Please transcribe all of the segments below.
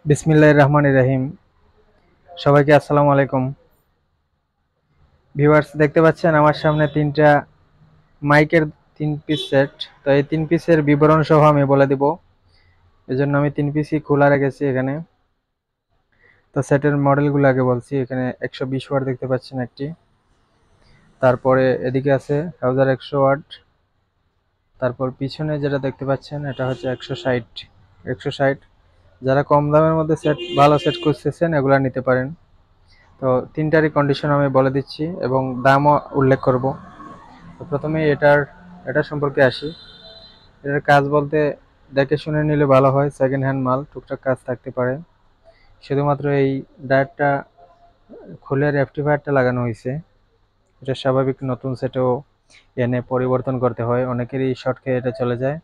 বিসমিল্লাহির রহমানির রহিম। সবাইকে আসসালামু আলাইকুম। ভিউয়ার্স, দেখতে পাচ্ছেন আমার সামনে তিনটা মাইকের 3 পিস সেট। তো এই 3 পিসের বিবরণ সহ আমি বলে দিব, এজন্য আমি 3 পিসই খোলা রেখেছি এখানে। তো সেটের মডেলগুলো আগে বলছি। এখানে 120 ওয়াট দেখতে পাচ্ছেন একটি, তারপরে এদিকে আছে 1100 ওয়াট, তারপর পিছনে যেটা দেখতে পাচ্ছেন এটা হচ্ছে 160। যারা কম দামের মধ্যে ভালো সেট খুঁজতেছেন এগুলা নিতে পারেন। তো তিনটারই কন্ডিশন আমি বলে দিচ্ছি এবং দামও উল্লেখ করব। তো প্রথমে এটা সম্পর্কে আসি। এটার কাজ বলতে দেখে শুনে নিলে ভালো হয়, সেকেন্ড হ্যান্ড মাল, টুকটাক কাজ থাকতে পারে। শুধুমাত্র এই ডায়োডটা খুলে রেকটিফায়ারটা লাগানো হয়েছে। এটা স্বাভাবিক, নতুন সেটেও এনে পরিবর্তন করতে হয়, অনেকেরই শর্ট খেয়ে এটা চলে যায়।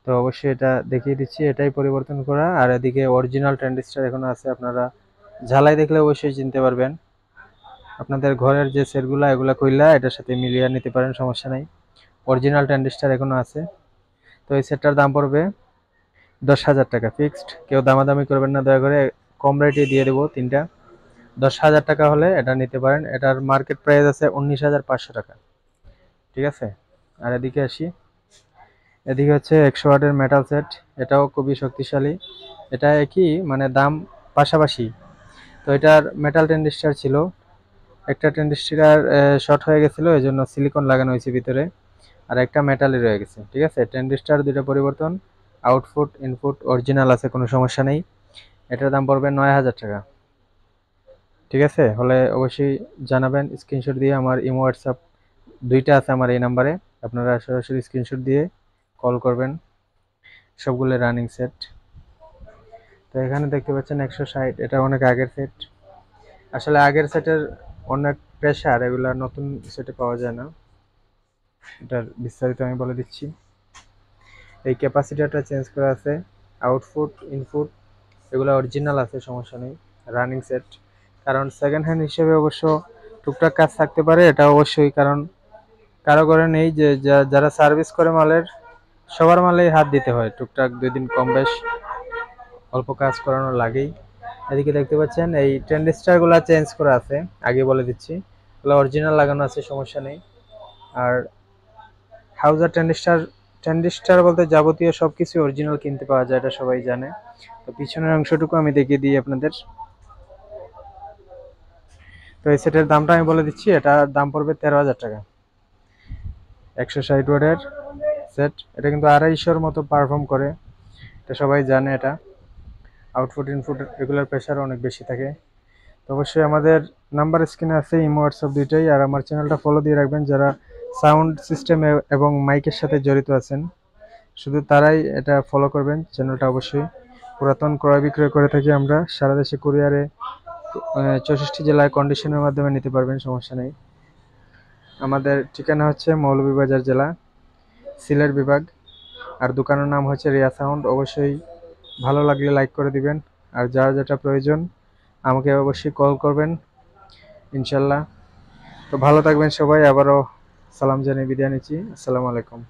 তো অবশ্যই এটা দেখিয়ে দিচ্ছি, এটাই পরিবর্তন করা। আর এদিকে অরিজিনাল ট্রানজিস্টর এখনো আছে, আপনারা ঝালাই দেখলে অবশ্যই চিনতে পারবেন। আপনাদের ঘরের যে সেটগুলা এগুলা কইলা এটার সাথে মিলিয়ে নিতে পারেন, সমস্যা নাই। অরিজিনাল ট্রানজিস্টর এখনো আছে। তো এই সেটটার দাম পড়বে 10,000 টাকা ফিক্সড। কেউ দামাদামি করবেন না দয়া করে, কম রেটে দিয়ে দেবো তিনটা। 10,000 টাকা হলে এটা নিতে পারেন। এটার মার্কেট প্রাইস আছে 19,500 টাকা। ঠিক আছে। আর এদিকে আসি, এদিকে হচ্ছে 100 ওয়াটের মেটাল সেট। এটাও খুবই শক্তিশালী। এটা একই মানে দাম পাশাপাশি। তো এটার মেটাল ট্রানজিস্টর ছিল, একটা ট্রানজিস্টর শর্ট হয়ে গেছিল, এই জন্য সিলিকন লাগানো হয়েছে ভিতরে, আর একটা মেটালই রয়ে গেছে। ঠিক আছে, ট্রানজিস্টর দুটো পরিবর্তন, আউটপুট ইনপুট অরিজিনাল আছে, কোনো সমস্যা নেই। এটার দাম পড়বে 9,000 টাকা। ঠিক আছে, হলে অবশ্যই জানাবেন স্ক্রিনশট দিয়ে। আমার ইমো হোয়াটসঅ্যাপ দুইটা আছে আমার এই নাম্বারে, আপনারা সরাসরি স্ক্রিনশট দিয়ে কল করবেন। সবগুলো রানিং সেট। তো এখানে দেখতে পাচ্ছেন 160, এটা অনেক আগের সেট। আসলে আগের সেটের অনেক প্রেশার, এগুলা নতুন সেটে পাওয়া যায় না। এটার বিস্তারিত আমি বলে দিচ্ছি। এই ক্যাপাসিটারটা চেঞ্জ করা আছে, আউটপুট ইনপুট এগুলো অরিজিনাল আছে, সমস্যা নেই। রানিং সেট, কারণ সেকেন্ড হ্যান্ড হিসেবে অবশ্য টুকটাক কাজ থাকতে পারে, এটা অবশ্যই। কারণ কারো ঘরে নেই যে যারা সার্ভিস করে মালের, সবার মালেই হাত দিতে হয়, টুকটাক 2 দিন কম বেশ অল্প কাজ করানো লাগেই। এদিকে দেখতে পাচ্ছেন এই ট্রানজিস্টার গুলা চেঞ্জ করা আছে, আগে বলে দিচ্ছি। এগুলো অরিজিনাল লাগানো আছে, সমস্যা নেই। আর হাউজার ট্রানজিস্টার, ট্রানজিস্টার বলতে যাবতীয় সবকিছু অরিজিনাল কিনতে পাওয়া যায়, এটা সবাই জানে। তো পিছনের অংশটুকু আমি দেখিয়ে দিই আপনাদের। তো এই সেটের দামটা আমি বলে দিচ্ছি, এটার দাম পড়বে 13,000 টাকা। 160 ওয়াটের সেট, এটা কিন্তু 250 মতো পারফর্ম করে, এটা সবাই জানে। এটা আউটপুট ইনপুট রেগুলার প্রেশার অনেক বেশি থাকে। তো অবশ্যই আমাদের নাম্বার স্ক্রিনে আছে, ইমো হোয়াটসঅ্যাপ দুইটাই। আর আমার চ্যানেলটা ফলো দিয়ে রাখবেন যারা সাউন্ড সিস্টেম এবং মাইকের সাথে জড়িত আছেন, শুধু তারাই এটা ফলো করবেন চ্যানেলটা অবশ্যই। পুরাতন ক্রয় বিক্রয় করে থাকি আমরা সারা দেশে কুরিয়ারে, 64 জেলায় কন্ডিশনের মাধ্যমে নিতে পারবেন, সমস্যা নেই। আমাদের ঠিকানা হচ্ছে মৌলভীবাজার জেলা, সিলেট বিভাগ। আর দোকানের নাম হচ্ছে রিয়া সাউন্ড। অবশ্যই ভালো লাগলে লাইক করে দিবেন। আর যার যেটা প্রয়োজন আমাকে অবশ্যই কল করবেন ইনশাল্লাহ। তো ভালো থাকবেন সবাই, আবারও সালাম জানিয়ে বিদায় নিচ্ছি। আসসালামু আলাইকুম।